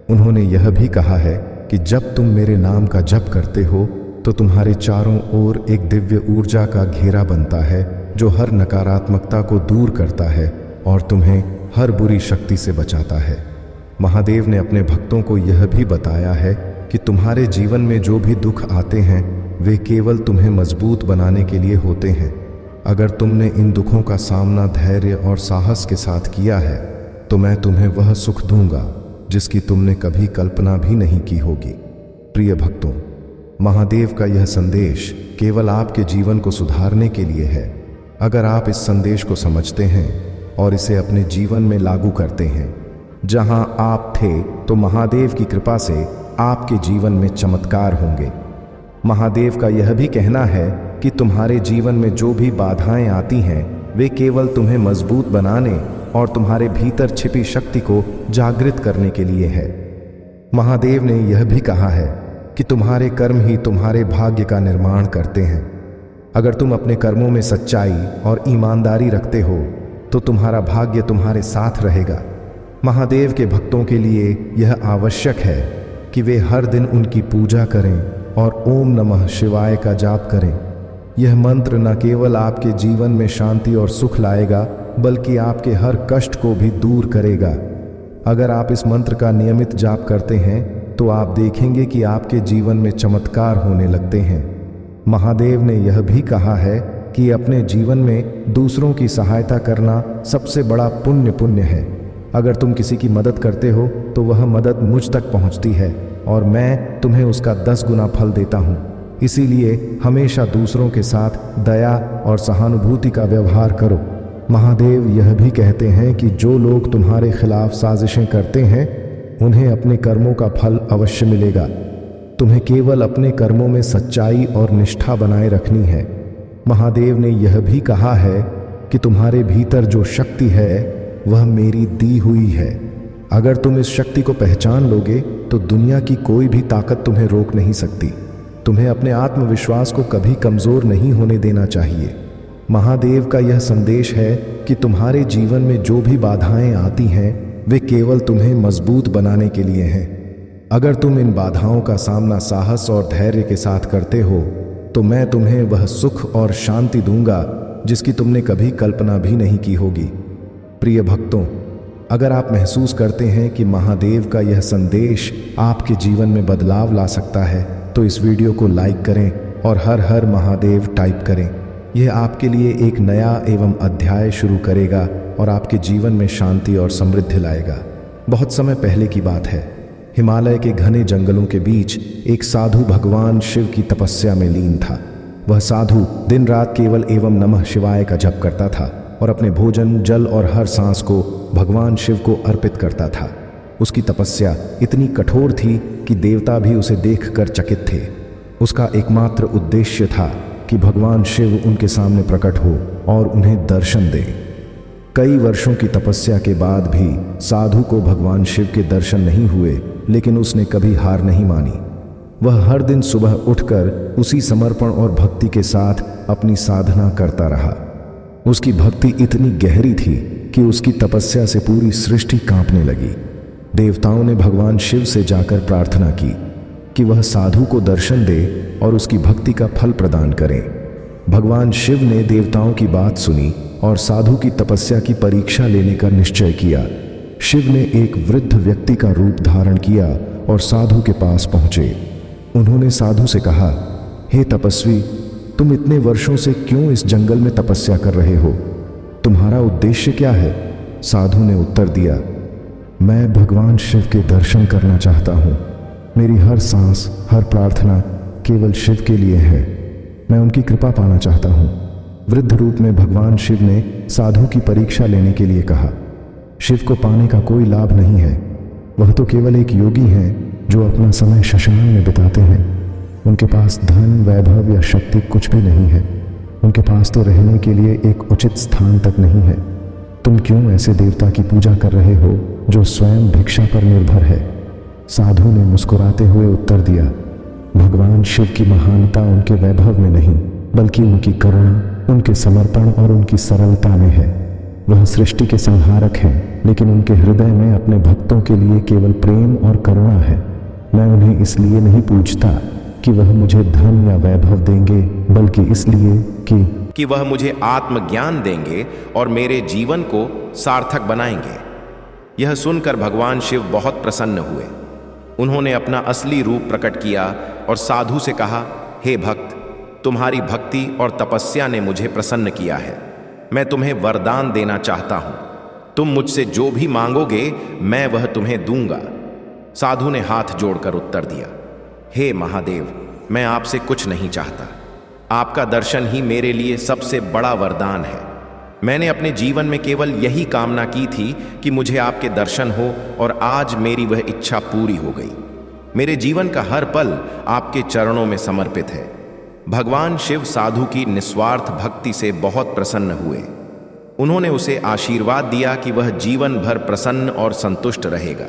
उन्होंने यह भी कहा है कि जब तुम मेरे नाम का जप करते हो तो तुम्हारे चारों ओर एक दिव्य ऊर्जा का घेरा बनता है जो हर नकारात्मकता को दूर करता है और तुम्हें हर बुरी शक्ति से बचाता है। महादेव ने अपने भक्तों को यह भी बताया है कि तुम्हारे जीवन में जो भी दुख आते हैं वे केवल तुम्हें मजबूत बनाने के लिए होते हैं। अगर तुमने इन दुखों का सामना धैर्य और साहस के साथ किया है तो मैं तुम्हें वह सुख दूंगा जिसकी तुमने कभी कल्पना भी नहीं की होगी। प्रिय भक्तों, महादेव का यह संदेश केवल आपके जीवन को सुधारने के लिए है। अगर आप इस संदेश को समझते हैं और इसे अपने जीवन में लागू करते हैं, जहां आप थे तो महादेव की कृपा से आपके जीवन में चमत्कार होंगे। महादेव का यह भी कहना है कि तुम्हारे जीवन में जो भी बाधाएं आती हैं वे केवल तुम्हें मजबूत बनाने और तुम्हारे भीतर छिपी शक्ति को जागृत करने के लिए है। महादेव ने यह भी कहा है कि तुम्हारे कर्म ही तुम्हारे भाग्य का निर्माण करते हैं। अगर तुम अपने कर्मों में सच्चाई और ईमानदारी रखते हो तो तुम्हारा भाग्य तुम्हारे साथ रहेगा। महादेव के भक्तों के लिए यह आवश्यक है कि वे हर दिन उनकी पूजा करें और ओम नमः शिवाय का जाप करें। यह मंत्र न केवल आपके जीवन में शांति और सुख लाएगा बल्कि आपके हर कष्ट को भी दूर करेगा। अगर आप इस मंत्र का नियमित जाप करते हैं तो आप देखेंगे कि आपके जीवन में चमत्कार होने लगते हैं। महादेव ने यह भी कहा है कि अपने जीवन में दूसरों की सहायता करना सबसे बड़ा पुण्य है। अगर तुम किसी की मदद करते हो तो वह मदद मुझ तक पहुंचती है और मैं तुम्हें उसका 10 गुना फल देता हूं। इसीलिए हमेशा दूसरों के साथ दया और सहानुभूति का व्यवहार करो। महादेव यह भी कहते हैं कि जो लोग तुम्हारे खिलाफ साजिशें करते हैं उन्हें अपने कर्मों का फल अवश्य मिलेगा। तुम्हें केवल अपने कर्मों में सच्चाई और निष्ठा बनाए रखनी है। महादेव ने यह भी कहा है कि तुम्हारे भीतर जो शक्ति है वह मेरी दी हुई है। अगर तुम इस शक्ति को पहचान लोगे तो दुनिया की कोई भी ताकत तुम्हें रोक नहीं सकती। तुम्हें अपने आत्मविश्वास को कभी कमजोर नहीं होने देना चाहिए। महादेव का यह संदेश है कि तुम्हारे जीवन में जो भी बाधाएं आती हैं वे केवल तुम्हें मजबूत बनाने के लिए हैं। अगर तुम इन बाधाओं का सामना साहस और धैर्य के साथ करते हो तो मैं तुम्हें वह सुख और शांति दूंगा जिसकी तुमने कभी कल्पना भी नहीं की होगी। प्रिय भक्तों, अगर आप महसूस करते हैं कि महादेव का यह संदेश आपके जीवन में बदलाव ला सकता है तो इस वीडियो को लाइक करें और हर हर महादेव टाइप करें। यह आपके लिए एक नया एवं अध्याय शुरू करेगा और आपके जीवन में शांति और समृद्धि लाएगा। बहुत समय पहले की बात है। हिमालय के घने जंगलों के बीच एक साधु भगवान शिव की तपस्या में लीन था। वह साधु दिन रात केवल एवं नमः शिवाय का जप करता था और अपने भोजन, जल और हर सांस को भगवान शिव को अर्पित करता था। उसकी तपस्या इतनी कठोर थी कि देवता भी उसे देखकर चकित थे। उसका एकमात्र उद्देश्य था कि भगवान शिव उनके सामने प्रकट हो और उन्हें दर्शन दे। कई वर्षों की तपस्या के बाद भी साधु को भगवान शिव के दर्शन नहीं हुए, लेकिन उसने कभी हार नहीं मानी। वह हर दिन सुबह उठकर उसी समर्पण और भक्ति के साथ अपनी साधना करता रहा। उसकी भक्ति इतनी गहरी थी कि उसकी तपस्या से पूरी सृष्टि कांपने लगी। देवताओं ने भगवान शिव से जाकर प्रार्थना की कि वह साधु को दर्शन दे और उसकी भक्ति का फल प्रदान करें। भगवान शिव ने देवताओं की बात सुनी और साधु की तपस्या की परीक्षा लेने का निश्चय किया। शिव ने एक वृद्ध व्यक्ति का रूप धारण किया और साधु के पास पहुंचे। उन्होंने साधु से कहा, हे तपस्वी, तुम इतने वर्षों से क्यों इस जंगल में तपस्या कर रहे हो? तुम्हारा उद्देश्य क्या है? साधु ने उत्तर दिया, मैं भगवान शिव के दर्शन करना चाहता हूँ। मेरी हर सांस, हर प्रार्थना केवल शिव के लिए है। मैं उनकी कृपा पाना चाहता हूँ। वृद्ध रूप में भगवान शिव ने साधु की परीक्षा लेने के लिए कहा। शिव को पाने का कोई लाभ नहीं है। वह तो केवल एक योगी हैं जो अपना समय शशान में बिताते हैं। उनके पास धन, वैभव या शक्ति कुछ भी नहीं है। उनके पास तो रहने के लिए एक उचित स्थान तक नहीं है। तुम क्यों ऐसे देवता की पूजा कर रहे हो जो स्वयं भिक्षा पर निर्भर है? साधु ने मुस्कुराते हुए उत्तर दिया, भगवान शिव की महानता उनके वैभव में नहीं, बल्कि उनकी करुणा, उनके समर्पण और उनकी सरलता में है। वह सृष्टि के संहारक हैं, लेकिन उनके हृदय में अपने भक्तों के लिए केवल प्रेम और करुणा है। मैं उन्हें इसलिए नहीं पूछता कि वह मुझे धन या वैभव देंगे, बल्कि इसलिए कि वह मुझे आत्मज्ञान देंगे और मेरे जीवन को सार्थक बनाएंगे। यह सुनकर भगवान शिव बहुत प्रसन्न हुए। उन्होंने अपना असली रूप प्रकट किया और साधु से कहा, हे भक्त, तुम्हारी भक्ति और तपस्या ने मुझे प्रसन्न किया है। मैं तुम्हें वरदान देना चाहता हूं। तुम मुझसे जो भी मांगोगे मैं वह तुम्हें दूंगा। साधु ने हाथ जोड़कर उत्तर दिया, हे महादेव, मैं आपसे कुछ नहीं चाहता। आपका दर्शन ही मेरे लिए सबसे बड़ा वरदान है। मैंने अपने जीवन में केवल यही कामना की थी कि मुझे आपके दर्शन हो, और आज मेरी वह इच्छा पूरी हो गई। मेरे जीवन का हर पल आपके चरणों में समर्पित है। भगवान शिव साधु की निस्वार्थ भक्ति से बहुत प्रसन्न हुए। उन्होंने उसे आशीर्वाद दिया कि वह जीवन भर प्रसन्न और संतुष्ट रहेगा।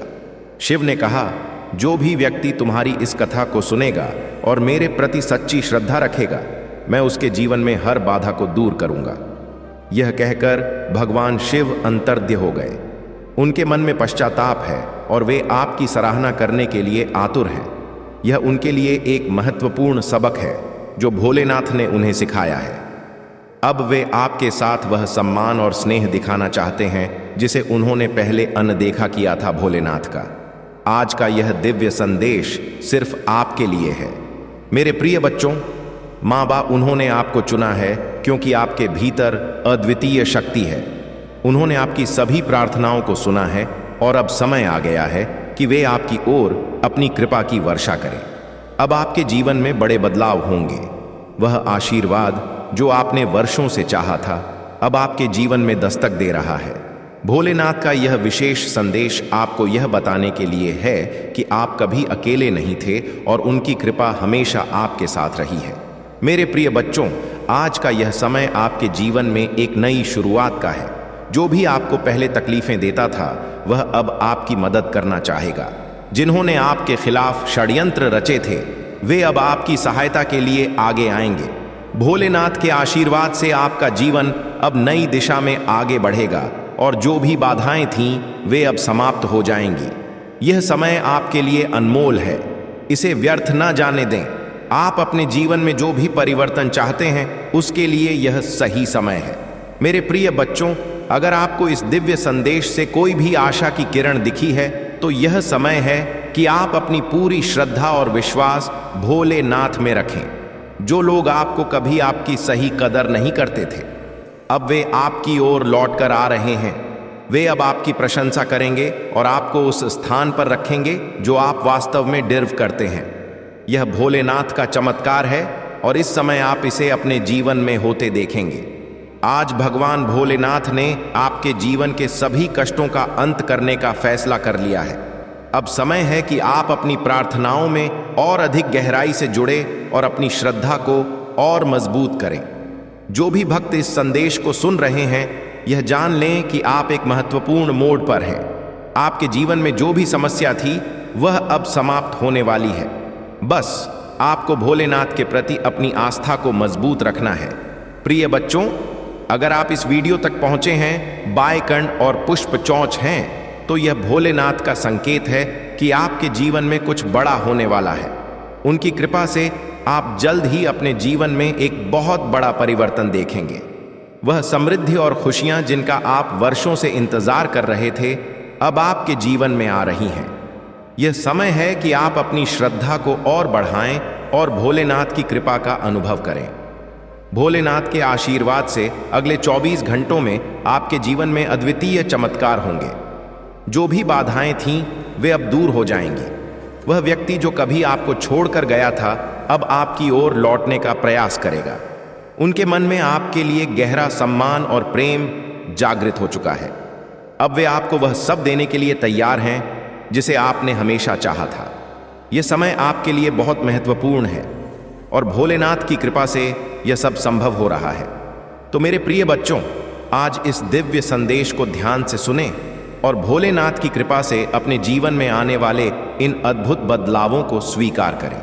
शिव ने कहा, जो भी व्यक्ति तुम्हारी इस कथा को सुनेगा और मेरे प्रति सच्ची श्रद्धा रखेगा, मैं उसके जीवन में हर बाधा को दूर करूंगा। यह कहकर भगवान शिव अंतर्ध्य हो गए। उनके मन में पश्चाताप है और वे आपकी सराहना करने के लिए आतुर हैं। यह उनके लिए एक महत्वपूर्ण सबक है जो भोलेनाथ ने उन्हें सिखाया है। अब वे आपके साथ वह सम्मान और स्नेह दिखाना चाहते हैं जिसे उन्होंने पहले अनदेखा किया था भोलेनाथ का। आज का यह दिव्य संदेश सिर्फ आपके लिए है। मेरे प्रिय बच्चों, माँ बाप उन्होंने आपको चुना है क्योंकि आपके भीतर अद्वितीय शक्ति है। उन्होंने आपकी सभी प्रार्थनाओं को सुना है और अब समय आ गया है कि वे आपकी ओर अपनी कृपा की वर्षा करें। अब आपके जीवन में बड़े बदलाव होंगे। वह आशीर्वाद जो आपने वर्षों से चाहा था, अब आपके जीवन में दस्तक दे रहा है। भोलेनाथ का यह विशेष संदेश आपको यह बताने के लिए है कि आप कभी अकेले नहीं थे और उनकी कृपा हमेशा आपके साथ रही है। मेरे प्रिय बच्चों, आज का यह समय आपके जीवन में एक नई शुरुआत का है। जो भी आपको पहले तकलीफें देता था, वह अब आपकी मदद करना चाहेगा। जिन्होंने आपके खिलाफ षड्यंत्र रचे थे, वे अब आपकी सहायता के लिए आगे आएंगे। भोलेनाथ के आशीर्वाद से आपका जीवन अब नई दिशा में आगे बढ़ेगा और जो भी बाधाएं थीं, वे अब समाप्त हो जाएंगी। यह समय आपके लिए अनमोल है, इसे व्यर्थ न जाने दें। आप अपने जीवन में जो भी परिवर्तन चाहते हैं, उसके लिए यह सही समय है। मेरे प्रिय बच्चों, अगर आपको इस दिव्य संदेश से कोई भी आशा की किरण दिखी है, तो यह समय है कि आप अपनी पूरी श्रद्धा और विश्वास भोलेनाथ में रखें। जो लोग आपको कभी आपकी सही कदर नहीं करते थे, अब वे आपकी ओर लौट कर आ रहे हैं। वे अब आपकी प्रशंसा करेंगे और आपको उस स्थान पर रखेंगे जो आप वास्तव में डिर्व करते हैं। यह भोलेनाथ का चमत्कार है और इस समय आप इसे अपने जीवन में होते देखेंगे। आज भगवान भोलेनाथ ने आपके जीवन के सभी कष्टों का अंत करने का फैसला कर लिया है। अब समय है कि आप अपनी प्रार्थनाओं में और अधिक गहराई से जुड़े और अपनी श्रद्धा को और मजबूत करें। जो भी भक्त इस संदेश को सुन रहे हैं, यह जान लें कि आप एक महत्वपूर्ण मोड़ पर हैं। आपके जीवन में जो भी समस्या थी, वह अब समाप्त होने वाली है। बस आपको भोलेनाथ के प्रति अपनी आस्था को मजबूत रखना है। प्रिय बच्चों, अगर आप इस वीडियो तक पहुंचे हैं, बाएकंड और पुष्प चौंच हैं, तो यह भोलेनाथ का संकेत है कि आपके जीवन में कुछ बड़ा होने वाला है। उनकी कृपा से आप जल्द ही अपने जीवन में एक बहुत बड़ा परिवर्तन देखेंगे। वह समृद्धि और खुशियां जिनका आप वर्षों से इंतजार कर रहे थे, अब आपके जीवन में आ रही हैं। यह समय है कि आप अपनी श्रद्धा को और बढ़ाएं और भोलेनाथ की कृपा का अनुभव करें। भोलेनाथ के आशीर्वाद से अगले 24 घंटों में आपके जीवन में अद्वितीय चमत्कार होंगे। जो भी बाधाएं थीं, वे अब दूर हो जाएंगी। वह व्यक्ति जो कभी आपको छोड़कर गया था, अब आपकी ओर लौटने का प्रयास करेगा। उनके मन में आपके लिए गहरा सम्मान और प्रेम जागृत हो चुका है। अब वे आपको वह सब देने के लिए तैयार हैं जिसे आपने हमेशा चाहा था। यह समय आपके लिए बहुत महत्वपूर्ण है और भोलेनाथ की कृपा से यह सब संभव हो रहा है। तो मेरे प्रिय बच्चों, आज इस दिव्य संदेश को ध्यान से सुनें और भोलेनाथ की कृपा से अपने जीवन में आने वाले इन अद्भुत बदलावों को स्वीकार करें।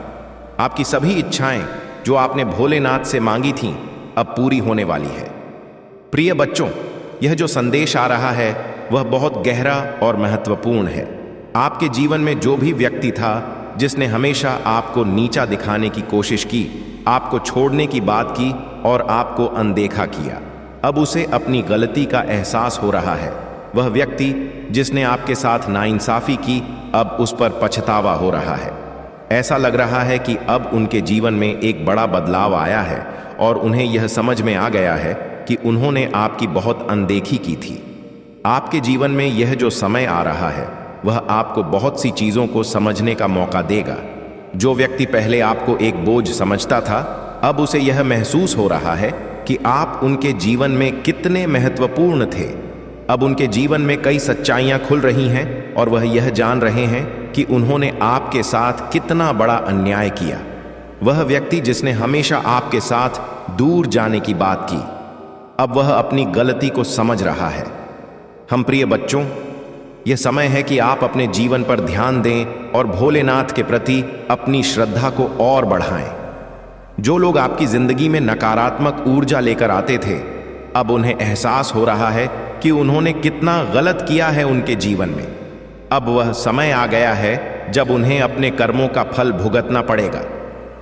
आपकी सभी इच्छाएं जो आपने भोलेनाथ से मांगी थीं अब पूरी होने वाली है। प्रिय बच्चों, यह जो संदेश आ रहा है वह बहुत गहरा और महत्वपूर्ण है। आपके जीवन में जो भी व्यक्ति था जिसने हमेशा आपको नीचा दिखाने की कोशिश की, आपको छोड़ने की बात की और आपको अनदेखा किया, अब उसे अपनी गलती का एहसास हो रहा है। वह व्यक्ति जिसने आपके साथ नाइंसाफी की, अब उस पर पछतावा हो रहा है। ऐसा लग रहा है कि अब उनके जीवन में एक बड़ा बदलाव आया है और उन्हें यह समझ में आ गया है कि उन्होंने आपकी बहुत अनदेखी की थी। आपके जीवन में यह जो समय आ रहा है वह आपको बहुत सी चीज़ों को समझने का मौका देगा। जो व्यक्ति पहले आपको एक बोझ समझता था, अब उसे यह महसूस हो रहा है कि आप उनके जीवन में कितने महत्वपूर्ण थे। अब उनके जीवन में कई सच्चाइयां खुल रही हैं और वह यह जान रहे हैं कि उन्होंने आपके साथ कितना बड़ा अन्याय किया। वह व्यक्ति जिसने हमेशा आपके साथ दूर जाने की बात की, अब वह अपनी गलती को समझ रहा है। हम प्रिय बच्चों, यह समय है कि आप अपने जीवन पर ध्यान दें और भोलेनाथ के प्रति अपनी श्रद्धा को और बढ़ाएं। जो लोग आपकी जिंदगी में नकारात्मक ऊर्जा लेकर आते थे, अब उन्हें एहसास हो रहा है कि उन्होंने कितना गलत किया है उनके जीवन में। अब वह समय आ गया है जब उन्हें अपने कर्मों का फल भुगतना पड़ेगा।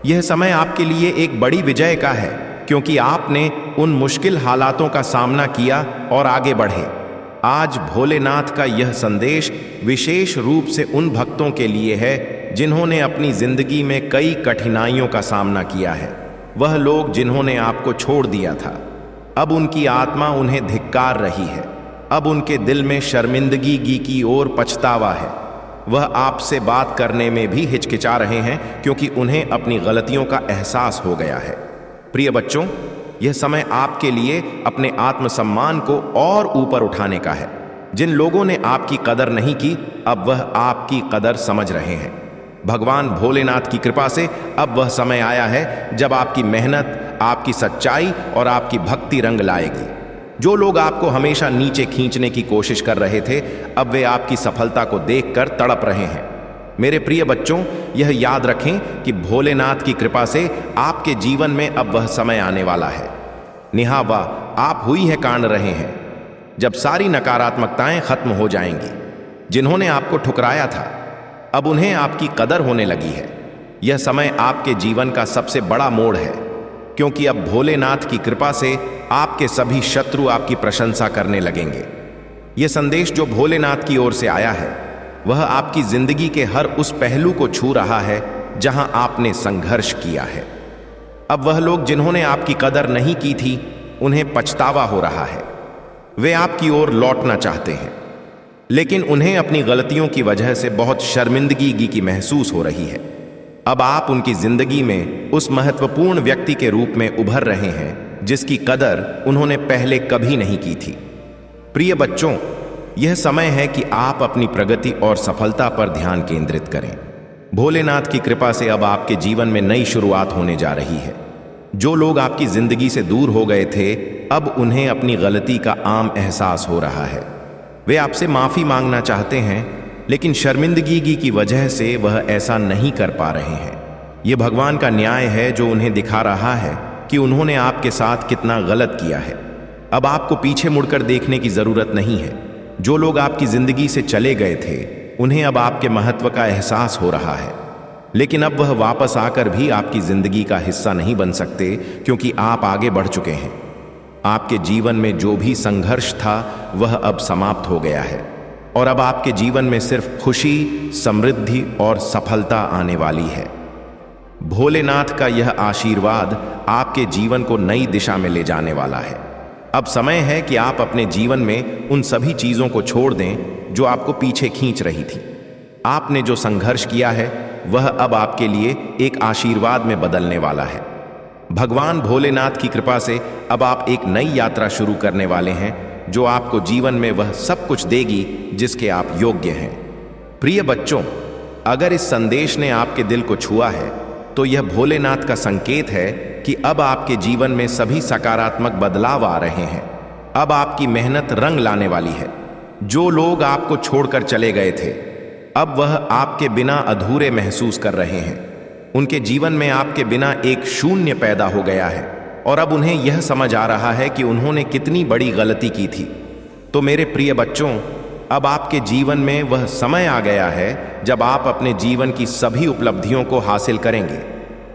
यह समय आपके लिए एक बड़ी विजय का है, क्योंकि आपने उन मुश्किल हालातों का सामना किया और आगे बढ़े। आज भोलेनाथ का यह संदेश विशेष रूप से उन भक्तों के लिए है जिन्होंने अपनी जिंदगी में कई कठिनाइयों का सामना किया है। वह लोग जिन्होंने आपको छोड़ दिया था, अब उनकी आत्मा उन्हें धिक्कार रही है। अब उनके दिल में शर्मिंदगी की ओर पछतावा है। वह आपसे बात करने में भी हिचकिचा रहे हैं क्योंकि उन्हें अपनी गलतियों का एहसास हो गया है। प्रिय बच्चों, यह समय आपके लिए अपने आत्मसम्मान को और ऊपर उठाने का है। जिन लोगों ने आपकी कदर नहीं की, अब वह आपकी कदर समझ रहे हैं। भगवान भोलेनाथ की कृपा से अब वह समय आया है जब आपकी मेहनत, आपकी सच्चाई और आपकी भक्ति रंग लाएगी। जो लोग आपको हमेशा नीचे खींचने की कोशिश कर रहे थे, अब वे आपकी सफलता को देखकर तड़प रहे हैं। मेरे प्रिय बच्चों, यह याद रखें कि भोलेनाथ की कृपा से आपके जीवन में अब वह समय आने वाला है। निहावा आप हुई है कांड रहे हैं, जब सारी नकारात्मकताएं खत्म हो जाएंगी। जिन्होंने आपको ठुकराया था, अब उन्हें आपकी कदर होने लगी है। यह समय आपके जीवन का सबसे बड़ा मोड़ है, क्योंकि अब भोलेनाथ की कृपा से आपके सभी शत्रु आपकी प्रशंसा करने लगेंगे। यह संदेश जो भोलेनाथ की ओर से आया है, वह आपकी जिंदगी के हर उस पहलू को छू रहा है जहां आपने संघर्ष किया है। अब वह लोग जिन्होंने आपकी कदर नहीं की थी, उन्हें पछतावा हो रहा है। वे आपकी ओर लौटना चाहते हैं, लेकिन उन्हें अपनी गलतियों की वजह से बहुत शर्मिंदगी की महसूस हो रही है। अब आप उनकी जिंदगी में उस महत्वपूर्ण व्यक्ति के रूप में उभर रहे हैं जिसकी कदर उन्होंने पहले कभी नहीं की थी। प्रिय बच्चों, यह समय है कि आप अपनी प्रगति और सफलता पर ध्यान केंद्रित करें। भोलेनाथ की कृपा से अब आपके जीवन में नई शुरुआत होने जा रही है। जो लोग आपकी जिंदगी से दूर हो गए थे, अब उन्हें अपनी गलती का आम एहसास हो रहा है। वे आपसे माफी मांगना चाहते हैं, लेकिन शर्मिंदगी की वजह से वह ऐसा नहीं कर पा रहे हैं। यह भगवान का न्याय है जो उन्हें दिखा रहा है कि उन्होंने आपके साथ कितना गलत किया है। अब आपको पीछे मुड़कर देखने की जरूरत नहीं है। जो लोग आपकी जिंदगी से चले गए थे, उन्हें अब आपके महत्व का एहसास हो रहा है, लेकिन अब वह वापस आकर भी आपकी जिंदगी का हिस्सा नहीं बन सकते, क्योंकि आप आगे बढ़ चुके हैं। आपके जीवन में जो भी संघर्ष था वह अब समाप्त हो गया है और अब आपके जीवन में सिर्फ खुशी, समृद्धि और सफलता आने वाली है। भोलेनाथ का यह आशीर्वाद आपके जीवन को नई दिशा में ले जाने वाला है। अब समय है कि आप अपने जीवन में उन सभी चीजों को छोड़ दें जो आपको पीछे खींच रही थी। आपने जो संघर्ष किया है वह अब आपके लिए एक आशीर्वाद में बदलने वाला है। भगवान भोलेनाथ की कृपा से अब आप एक नई यात्रा शुरू करने वाले हैं जो आपको जीवन में वह सब कुछ देगी जिसके आप योग्य हैं। प्रिय बच्चों, अगर इस संदेश ने आपके दिल को छुआ है तो यह भोलेनाथ का संकेत है कि अब आपके जीवन में सभी सकारात्मक बदलाव आ रहे हैं। अब आपकी मेहनत रंग लाने वाली है। जो लोग आपको छोड़कर चले गए थे, अब वह आपके बिना अधूरे महसूस कर रहे हैं। उनके जीवन में आपके बिना एक शून्य पैदा हो गया है और अब उन्हें यह समझ आ रहा है कि उन्होंने कितनी बड़ी गलती की थी। तो मेरे प्रिय बच्चों, अब आपके जीवन में वह समय आ गया है जब आप अपने जीवन की सभी उपलब्धियों को हासिल करेंगे।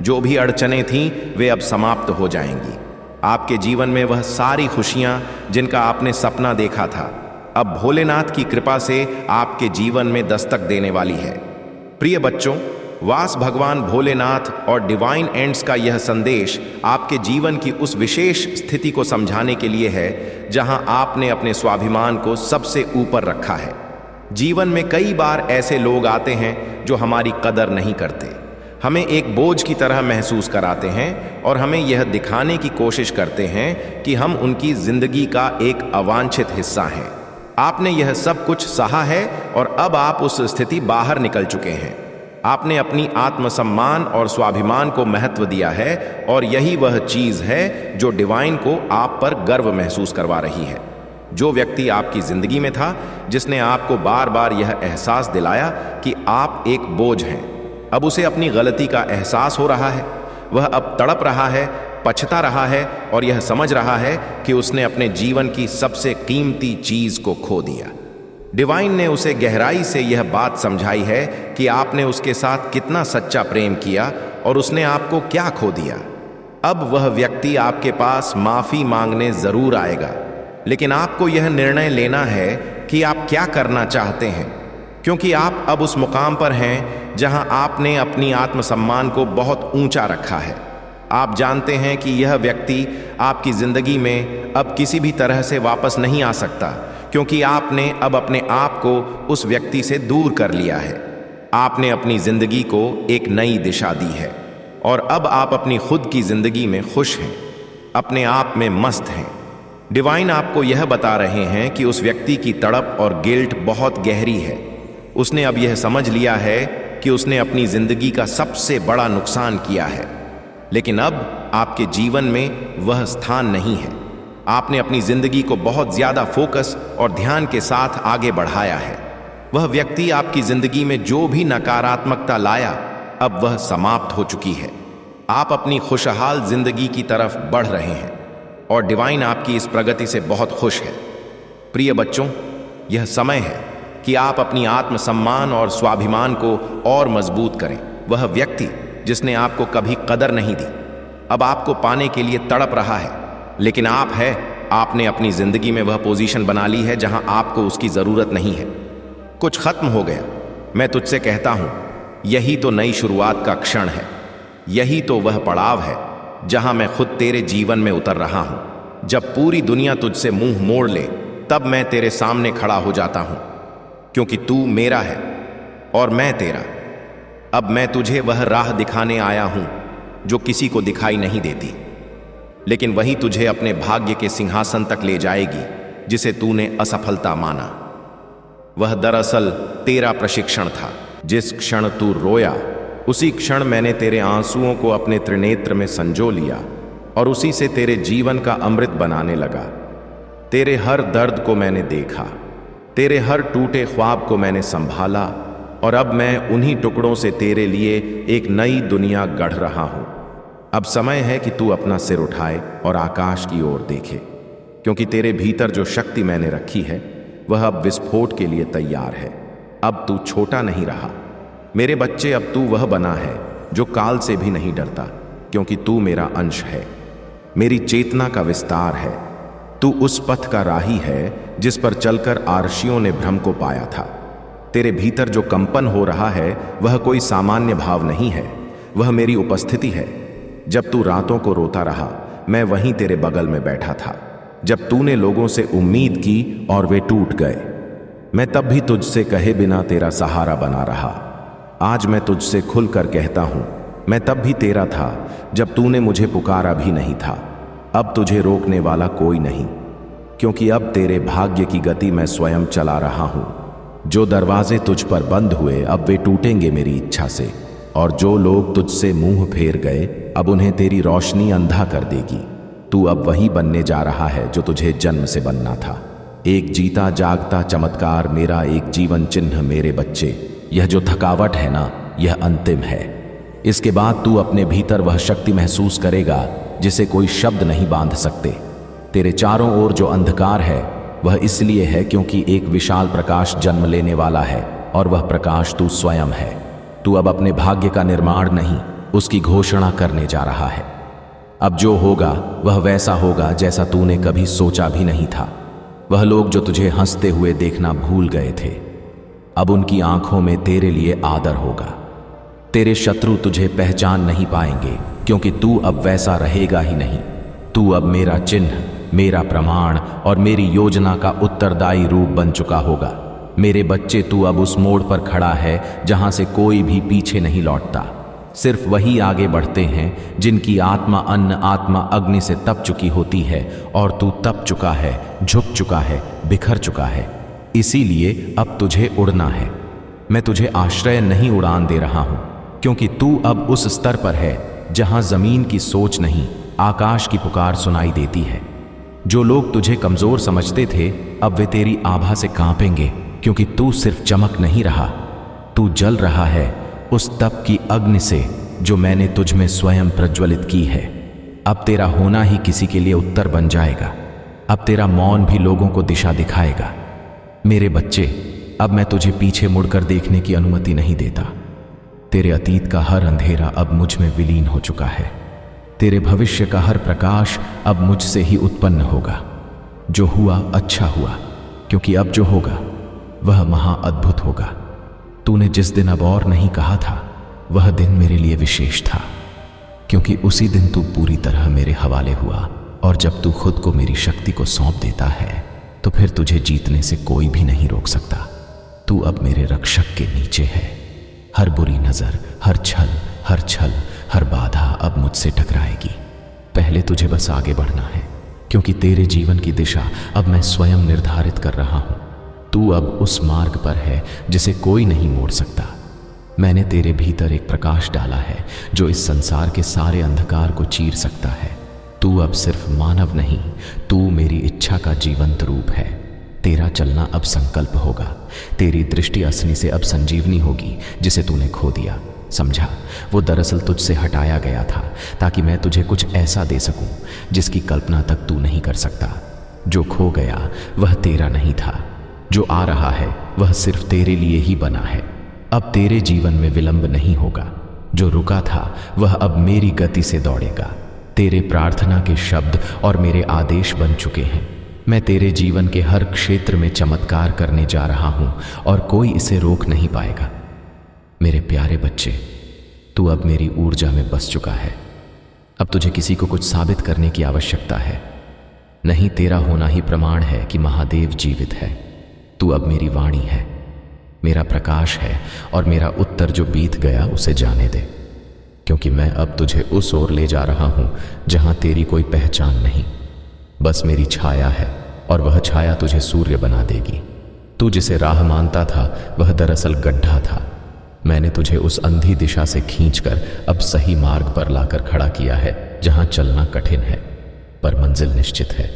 जो भी अड़चनें थीं वे अब समाप्त हो जाएंगी। आपके जीवन में वह सारी खुशियां जिनका आपने सपना देखा था अब भोलेनाथ की कृपा से आपके जीवन में दस्तक देने वाली है। प्रिय बच्चों, वास भगवान भोलेनाथ और डिवाइन एंड्स का यह संदेश आपके जीवन की उस विशेष स्थिति को समझाने के लिए है जहां आपने अपने स्वाभिमान को सबसे ऊपर रखा है। जीवन में कई बार ऐसे लोग आते हैं जो हमारी कदर नहीं करते, हमें एक बोझ की तरह महसूस कराते हैं और हमें यह दिखाने की कोशिश करते हैं कि हम उनकी जिंदगी का एक अवांछित हिस्सा हैं। आपने यह सब कुछ सहा है और अब आप उस स्थिति बाहर निकल चुके हैं। आपने अपनी आत्मसम्मान और स्वाभिमान को महत्व दिया है और यही वह चीज है जो डिवाइन को आप पर गर्व महसूस करवा रही है। जो व्यक्ति आपकी जिंदगी में था जिसने आपको बार बार यह एहसास दिलाया कि आप एक बोझ हैं, अब उसे अपनी गलती का एहसास हो रहा है। वह अब तड़प रहा है, पछता रहा है और यह समझ रहा है कि उसने अपने जीवन की सबसे कीमती चीज को खो दिया। डिवाइन ने उसे गहराई से यह बात समझाई है कि आपने उसके साथ कितना सच्चा प्रेम किया और उसने आपको क्या खो दिया। अब वह व्यक्ति आपके पास माफी मांगने जरूर आएगा, लेकिन आपको यह निर्णय लेना है कि आप क्या करना चाहते हैं, क्योंकि आप अब उस मुकाम पर हैं जहां आपने अपनी आत्मसम्मान को बहुत ऊंचा रखा है। आप जानते हैं कि यह व्यक्ति आपकी जिंदगी में अब किसी भी तरह से वापस नहीं आ सकता, क्योंकि आपने अब अपने आप को उस व्यक्ति से दूर कर लिया है। आपने अपनी जिंदगी को एक नई दिशा दी है और अब आप अपनी खुद की जिंदगी में खुश हैं, अपने आप में मस्त हैं। डिवाइन आपको यह बता रहे हैं कि उस व्यक्ति की तड़प और गिल्ट बहुत गहरी है। उसने अब यह समझ लिया है कि उसने अपनी जिंदगी का सबसे बड़ा नुकसान किया है, लेकिन अब आपके जीवन में वह स्थान नहीं है। आपने अपनी जिंदगी को बहुत ज्यादा फोकस और ध्यान के साथ आगे बढ़ाया है। वह व्यक्ति आपकी जिंदगी में जो भी नकारात्मकता लाया अब वह समाप्त हो चुकी है। आप अपनी खुशहाल जिंदगी की तरफ बढ़ रहे हैं और डिवाइन आपकी इस प्रगति से बहुत खुश है। प्रिय बच्चों, यह समय है कि आप अपनी आत्मसम्मान और स्वाभिमान को और मजबूत करें। वह व्यक्ति जिसने आपको कभी कदर नहीं दी अब आपको पाने के लिए तड़प रहा है, लेकिन आपने अपनी जिंदगी में वह पोजीशन बना ली है जहां आपको उसकी जरूरत नहीं है। कुछ खत्म हो गया। मैं तुझसे कहता हूं, यही तो नई शुरुआत का क्षण है। यही तो वह पड़ाव है जहां मैं खुद तेरे जीवन में उतर रहा हूं। जब पूरी दुनिया तुझसे मुंह मोड़ ले तब मैं तेरे सामने खड़ा हो जाता हूं, क्योंकि तू मेरा है और मैं तेरा। अब मैं तुझे वह राह दिखाने आया हूं जो किसी को दिखाई नहीं देती, लेकिन वही तुझे अपने भाग्य के सिंहासन तक ले जाएगी जिसे तूने असफलता माना। वह दरअसल तेरा प्रशिक्षण था। जिस क्षण तू रोया उसी क्षण मैंने तेरे आंसुओं को अपने त्रिनेत्र में संजो लिया और उसी से तेरे जीवन का अमृत बनाने लगा। तेरे हर दर्द को मैंने देखा, तेरे हर टूटे ख्वाब को मैंने संभाला और अब मैं उन्हीं टुकड़ों से तेरे लिए एक नई दुनिया गढ़ रहा हूं। अब समय है कि तू अपना सिर उठाए और आकाश की ओर देखे, क्योंकि तेरे भीतर जो शक्ति मैंने रखी है वह अब विस्फोट के लिए तैयार है। अब तू छोटा नहीं रहा मेरे बच्चे, अब तू वह बना है जो काल से भी नहीं डरता, क्योंकि तू मेरा अंश है, मेरी चेतना का विस्तार है। तू उस पथ का राही है जिस पर चलकर आर्षियों ने भ्रम को पाया था। तेरे भीतर जो कंपन हो रहा है वह कोई सामान्य भाव नहीं है, वह मेरी उपस्थिति है। जब तू रातों को रोता रहा मैं वहीं तेरे बगल में बैठा था। जब तूने लोगों से उम्मीद की और वे टूट गए, मैं तब भी तुझसे कहे बिना तेरा सहारा बना रहा। आज मैं तुझसे खुलकर कहता हूं, मैं तब भी तेरा था जब तूने मुझे पुकारा भी नहीं था। अब तुझे रोकने वाला कोई नहीं, क्योंकि अब तेरे भाग्य की गति मैं स्वयं चला रहा हूं। जो दरवाजे तुझ पर बंद हुए अब वे टूटेंगे मेरी इच्छा से, और जो लोग तुझसे मुंह फेर गए अब उन्हें तेरी रोशनी अंधा कर देगी। तू अब वही बनने जा रहा है जो तुझे जन्म से बनना था। एक जीता जागता चमत्कार, मेरा एक जीवन चिन्ह। मेरे बच्चे, यह जो थकावट है ना, यह अंतिम है। इसके बाद तू अपने भीतर वह शक्ति महसूस करेगा जिसे कोई शब्द नहीं बांध सकते। तेरे चारों ओर जो अंधकार है वह इसलिए है क्योंकि एक विशाल प्रकाश जन्म लेने वाला है और वह प्रकाश तू स्वयं है। तू अब अपने भाग्य का निर्माण नहीं, उसकी घोषणा करने जा रहा है। अब जो होगा वह वैसा होगा जैसा तूने कभी सोचा भी नहीं था। वह लोग जो तुझे हंसते हुए देखना भूल गए थे, अब उनकी आंखों में तेरे लिए आदर होगा। तेरे शत्रु तुझे पहचान नहीं पाएंगे क्योंकि तू अब वैसा रहेगा ही नहीं। तू अब मेरा चिन्ह, मेरा प्रमाण और मेरी योजना का उत्तरदायी रूप बन चुका होगा। मेरे बच्चे, तू अब उस मोड़ पर खड़ा है जहां से कोई भी पीछे नहीं लौटता। सिर्फ वही आगे बढ़ते हैं जिनकी आत्मा अन्न, आत्मा अग्नि से तप चुकी होती है, और तू तप चुका है, झुक चुका है, बिखर चुका है। इसीलिए अब तुझे उड़ना है। मैं तुझे आश्रय नहीं उड़ान दे रहा हूं, क्योंकि तू अब उस स्तर पर है जहां जमीन की सोच नहीं, आकाश की पुकार सुनाई देती है। जो लोग तुझे कमजोर समझते थे, अब वे तेरी आभा से कांपेंगे, क्योंकि तू सिर्फ चमक नहीं रहा, तू जल रहा है उस तप की अग्नि से जो मैंने तुझ में स्वयं प्रज्वलित की है। अब तेरा होना ही किसी के लिए उत्तर बन जाएगा। अब तेरा मौन भी लोगों को दिशा दिखाएगा। मेरे बच्चे, अब मैं तुझे पीछे मुड़कर देखने की अनुमति नहीं देता। तेरे अतीत का हर अंधेरा अब मुझ में विलीन हो चुका है। तेरे भविष्य का हर प्रकाश अब मुझसे ही उत्पन्न होगा। जो हुआ अच्छा हुआ, क्योंकि अब जो होगा वह महाअद्भुत होगा। तूने जिस दिन अब और नहीं कहा था, वह दिन मेरे लिए विशेष था, क्योंकि उसी दिन तू पूरी तरह मेरे हवाले हुआ। और जब तू खुद को मेरी शक्ति को सौंप देता है, तो फिर तुझे जीतने से कोई भी नहीं रोक सकता। तू अब मेरे रक्षक के नीचे है। हर बुरी नजर, हर छल, हर बाधा अब मुझसे टकराएगी। पहले तुझे बस आगे बढ़ना है, क्योंकि तेरे जीवन की दिशा अब मैं स्वयं निर्धारित कर रहा हूं। तू अब उस मार्ग पर है जिसे कोई नहीं मोड़ सकता। मैंने तेरे भीतर एक प्रकाश डाला है जो इस संसार के सारे अंधकार को चीर सकता है। तू अब सिर्फ मानव नहीं, तू मेरी इच्छा का जीवंत रूप है। तेरा चलना अब संकल्प होगा। तेरी दृष्टि असली से अब संजीवनी होगी जिसे तूने खो दिया। समझा, वो दरअसल तुझसे हटाया गया था ताकि मैं तुझे कुछ ऐसा दे सकूं जिसकी कल्पना तक तू नहीं कर सकता। जो खो गया वह तेरा नहीं था, जो आ रहा है वह सिर्फ तेरे लिए ही बना है। अब तेरे जीवन में विलंब नहीं होगा। जो रुका था वह अब मेरी गति से दौड़ेगा। तेरे प्रार्थना के शब्द और मेरे आदेश बन चुके हैं। मैं तेरे जीवन के हर क्षेत्र में चमत्कार करने जा रहा हूं और कोई इसे रोक नहीं पाएगा। मेरे प्यारे बच्चे, तू अब मेरी ऊर्जा में बस चुका है। अब तुझे किसी को कुछ साबित करने की आवश्यकता है नहीं। तेरा होना ही प्रमाण है कि महादेव जीवित है। तू अब मेरी वाणी है, मेरा प्रकाश है, और मेरा उत्तर जो बीत गया उसे जाने दे, क्योंकि मैं अब तुझे उस ओर ले जा रहा हूं जहां तेरी कोई पहचान नहीं, बस मेरी छाया है, और वह छाया तुझे सूर्य बना देगी। तू जिसे राह मानता था वह दरअसल गड्ढा था। मैंने तुझे उस अंधी दिशा से खींचकर अब सही मार्ग पर लाकर खड़ा किया है जहां चलना कठिन है पर मंजिल निश्चित है।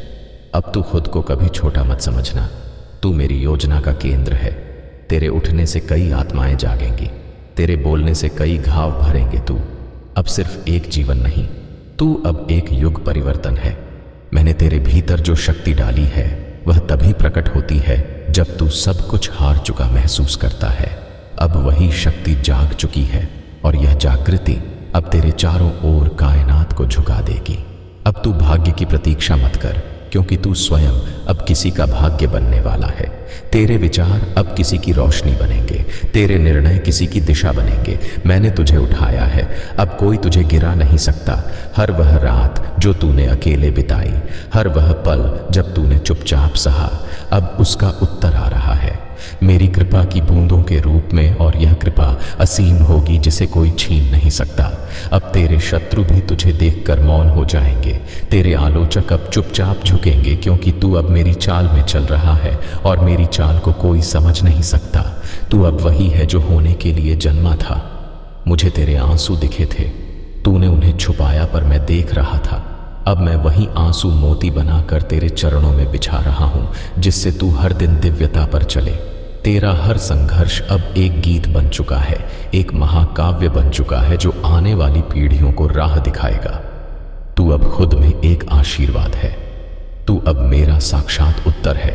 अब तू खुद को कभी छोटा मत समझना। तू मेरी योजना का केंद्र है। तेरे उठने से कई आत्माएं जागेंगी, तेरे बोलने से कई घाव भरेंगे। तू अब सिर्फ एक जीवन नहीं, तू अब एक युग परिवर्तन है। मैंने तेरे भीतर जो शक्ति डाली है वह तभी प्रकट होती है जब तू सब कुछ हार चुका महसूस करता है। अब वही शक्ति जाग चुकी है और यह जागृति अब तेरे चारों ओर कायनात को झुका देगी। अब तू भाग्य की प्रतीक्षा मत कर, क्योंकि तू स्वयं अब किसी का भाग्य बनने वाला है। तेरे विचार अब किसी की रोशनी बनेंगे, तेरे निर्णय किसी की दिशा बनेंगे। मैंने तुझे उठाया है, अब कोई तुझे गिरा नहीं सकता। हर वह रात जो तूने अकेले बिताई, हर वह पल जब तूने चुपचाप सहा, अब उसका उत्तर आ रहा है मेरी कृपा की बूंदों के रूप में, और यह कृपा असीम होगी जिसे कोई छीन नहीं सकता। अब तेरे शत्रु भी तुझे देखकर मौन हो जाएंगे, तेरे आलोचक अब चुपचाप झुकेंगे, क्योंकि तू अब मेरी चाल में चल रहा है और मेरी चाल को कोई समझ नहीं सकता। तू अब वही है जो होने के लिए जन्मा था। मुझे तेरे आंसू दिखे थे, तूने उन्हें छुपाया पर मैं देख रहा था। अब मैं वही आंसू मोती बनाकर तेरे चरणों में बिछा रहा हूं, जिससे तू हर दिन दिव्यता पर चले। तेरा हर संघर्ष अब एक गीत बन चुका है, एक महाकाव्य बन चुका है जो आने वाली पीढ़ियों को राह दिखाएगा। तू अब खुद में एक आशीर्वाद है। तू अब मेरा साक्षात उत्तर है।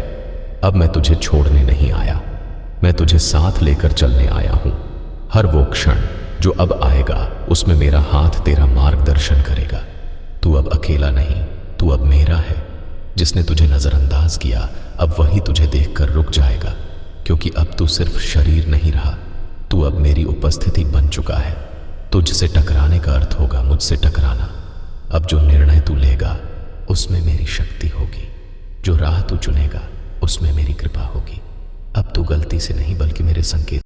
अब मैं तुझे छोड़ने नहीं आया, मैं तुझे साथ लेकर चलने आया हूं। हर वो क्षण जो अब आएगा उसमें मेरा हाथ तेरा मार्गदर्शन करेगा। तू अब अकेला नहीं, तू अब मेरा है। जिसने तुझे नजरअंदाज किया अब वही तुझे देखकर रुक जाएगा, क्योंकि अब तू सिर्फ शरीर नहीं रहा, तू अब मेरी उपस्थिति बन चुका है। तुझसे टकराने का अर्थ होगा मुझसे टकराना। अब जो निर्णय तू लेगा उसमें मेरी शक्ति होगी, जो राह तू चुनेगा उसमें मेरी कृपा होगी। अब तू गलती से नहीं बल्कि मेरे संकेत